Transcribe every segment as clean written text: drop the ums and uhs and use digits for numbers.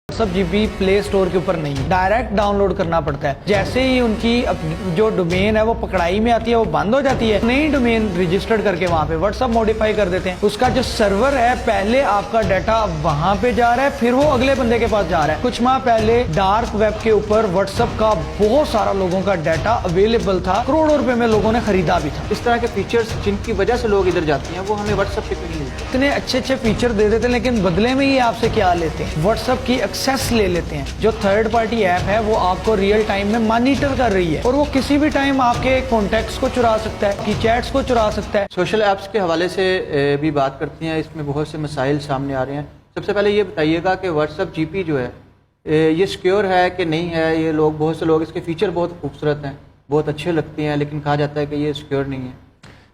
सब GB play store के ऊपर नहीं है, डायरेक्ट डाउनलोड करना पड़ता है। जैसे ही उनकी जो डोमेन है वो पकड़ाई में आती है, वो बंद हो जाती है, नई डोमेन रजिस्टर्ड करके वहां पे व्हाट्सएप मॉडिफाई कर देते हैं। उसका जो सर्वर है, पहले आपका डाटा वहां पे जा रहा है, फिर वो अगले बंदे के पास जा रहा है। कुछ माह पहले डार्क वेब के ऊपर व्हाट्सएप का बहुत सारा लोगों का डाटा अवेलेबल था, करोड़ों रुपए में लोगों ने खरीदा भी था। इस तरह के फीचर्स जिनकी वजह से लोग इधर जाते हैं वो हमें व्हाट्सएप पे क्यों नहीं मिलते? इतने अच्छे अच्छे फीचर दे देते हैं, लेकिन बदले में ये आपसे क्या लेते हैं? व्हाट्सएप की एक्सेस ले लेते हैं। जो थर्ड पार्टी ऐप है वो आपको रियल टाइम में मॉनिटर कर रही है और वो किसी भी टाइम आपके कॉन्टेक्ट्स को चुरा सकता है, की चैट्स को चुरा सकता है। सोशल ऐप्स के हवाले से भी बात करते हैं, इसमें बहुत से मसाइल सामने आ रहे हैं। सबसे पहले ये बताइएगा कि व्हाट्सएप जीपी जो है ये सिक्योर है कि नहीं है? ये लोग, बहुत से लोग, इसके फीचर बहुत खूबसूरत हैं, बहुत अच्छे लगते हैं, लेकिन कहा जाता है कि ये सिक्योर नहीं है।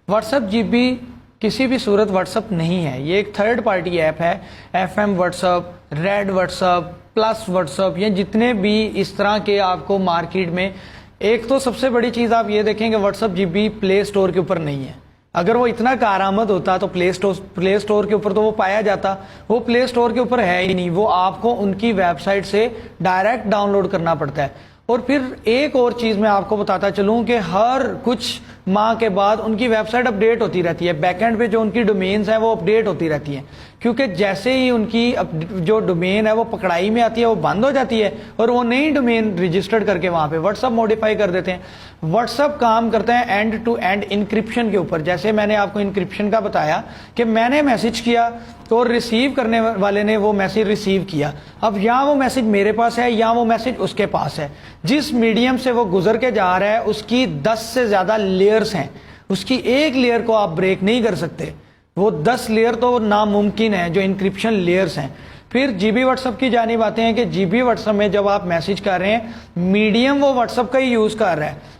व्हाट्सएप जीबी किसी भी सूरत व्हाट्सएप नहीं है, ये एक थर्ड पार्टी ऐप है। FM WhatsApp, red WhatsApp, plus WhatsApp, ये जितने भी इस तरह के आपको मार्केट में, एक तो सबसे बड़ी चीज़ आप ये देखेंगे व्हाट्सएप जीबी प्ले स्टोर के ऊपर नहीं है। अगर वो इतना कारआमद होता तो प्ले स्टोर के ऊपर तो वो पाया जाता, वो प्ले स्टोर के ऊपर है ही नहीं। वो आपको उनकी वेबसाइट से डायरेक्ट डाउनलोड करना पड़ता है। और फिर एक और चीज़ मैं आपको बताता चलूं कि हर कुछ माह के बाद उनकी वेबसाइट अपडेट होती रहती है। बैकएंड पे जो उनकी डोमेन्स हैं वो अपडेट होती रहती हैं, क्योंकि जैसे ही उनकी जो डोमेन है वो पकड़ाई में आती है, वो बंद हो जाती है और वो नई डोमेन रजिस्टर्ड करके वहाँ पे व्हाट्सएप मॉडिफाई कर देते हैं। व्हाट्सएप काम करता है एंड टू एंड इंक्रिप्शन के ऊपर। जैसे मैंने आपको इंक्रिप्शन का बताया कि मैंने मैसेज किया तो रिसीव करने वाले ने वो मैसेज रिसीव किया। अब या वो मैसेज मेरे पास है या वो मैसेज उसके पास है। जिस मीडियम से वो गुजर के जा रहा है उसकी 10 से ज़्यादा लेयर्स हैं, उसकी एक लेयर को आप ब्रेक नहीं कर सकते। वो 10 लेयर तो नामुमकिन है जो इंक्रिप्शन लेयर्स हैं। फिर जीबी व्हाट्सएप की जानिब आते हैं कि जीबी व्हाट्सएप में जब आप मैसेज कर रहे हैं, मीडियम वो व्हाट्सएप का ही यूज़ कर रहा है,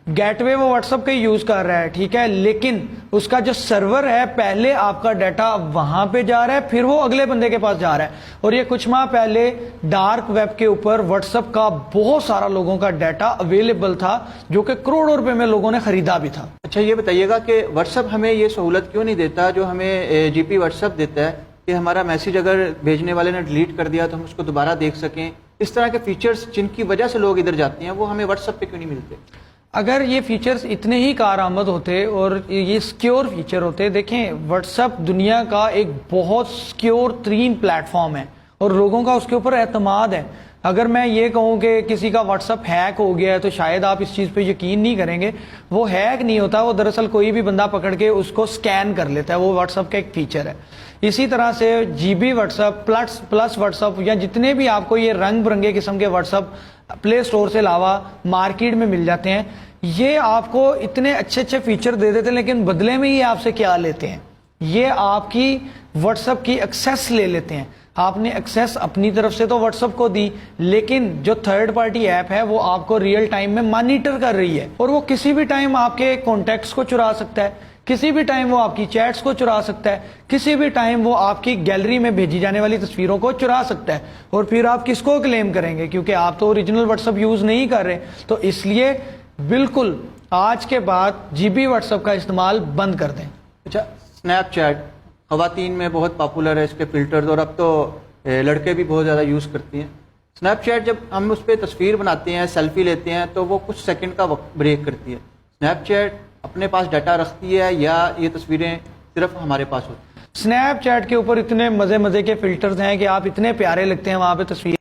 गेटवे वो व्हाट्सएप का यूज कर रहा है, ठीक है, लेकिन उसका जो सर्वर है, पहले आपका डाटा वहां पे जा रहा है, फिर वो अगले बंदे के पास जा रहा है। और ये कुछ माह पहले डार्क वेब के ऊपर व्हाट्सएप का बहुत सारा लोगों का डाटा अवेलेबल था, जो कि करोड़ों रुपए में लोगों ने खरीदा भी था। अच्छा, ये बताइएगा कि व्हाट्सएप हमें ये सहूलत क्यों नहीं देता जो हमें जीपी व्हाट्सएप देता है, कि हमारा मैसेज अगर भेजने वाले ने डिलीट कर दिया तो हम उसको दोबारा देख सकें? इस तरह के फीचर्स जिनकी वजह से लोग इधर जाते हैं वो हमें व्हाट्सएप पे क्यों नहीं मिलते? अगर ये फीचर्स इतने ही कारआमद होते और ये सिक्योर फीचर होते, देखें व्हाट्सएप दुनिया का एक बहुत सिक्योर तरीन प्लेटफॉर्म है और लोगों का उसके ऊपर एतमाद है। अगर मैं ये कहूँ कि किसी का व्हाट्सएप हैक हो गया है तो शायद आप इस चीज़ पे यकीन नहीं करेंगे। वो हैक नहीं होता, वो दरअसल कोई भी बंदा पकड़ के उसको स्कैन कर लेता है। वो व्हाट्सएप का एक फीचर है। इसी तरह से जीबी व्हाट्सएप, प्लस व्हाट्सएप, या जितने भी आपको ये रंग बिरंगे किस्म के व्हाट्सएप प्ले स्टोर से अलावा मार्केट में मिल जाते हैं, ये आपको इतने अच्छे अच्छे फीचर दे देते हैं, लेकिन बदले में ये आपसे क्या लेते हैं? ये आपकी व्हाट्सएप की एक्सेस ले लेते हैं। आपने एक्सेस अपनी तरफ से तो व्हाट्सएप को दी, लेकिन जो थर्ड पार्टी ऐप है वो आपको रियल टाइम में मॉनिटर कर रही है और वो किसी भी टाइम आपके कॉन्टेक्ट्स को चुरा सकता है, किसी भी टाइम वो आपकी चैट्स को चुरा सकता है, किसी भी टाइम वो आपकी गैलरी में भेजी जाने वाली तस्वीरों को चुरा सकता है। और फिर आप किसको क्लेम करेंगे, क्योंकि आप तो ओरिजिनल व्हाट्सएप यूज नहीं कर रहे। तो इसलिए बिल्कुल आज के बाद जीबी व्हाट्सएप का इस्तेमाल बंद कर दें। अच्छा, स्नैपचैट ख़वातीन में बहुत पॉपुलर है, इसके फिल्टर्स, और अब तो लड़के भी बहुत ज़्यादा यूज़ करती हैं। स्नैपचैट जब हम उस पर तस्वीर बनाते हैं, सेल्फी लेते हैं, तो वो कुछ सेकंड का वक्त ब्रेक करती है। स्नैपचैट अपने पास डाटा रखती है या ये तस्वीरें सिर्फ हमारे पास होती हैं? स्नैपचैट के ऊपर इतने मज़े के फिल्टर्स हैं कि आप इतने प्यारे लगते हैं वहाँ पे तस्वीर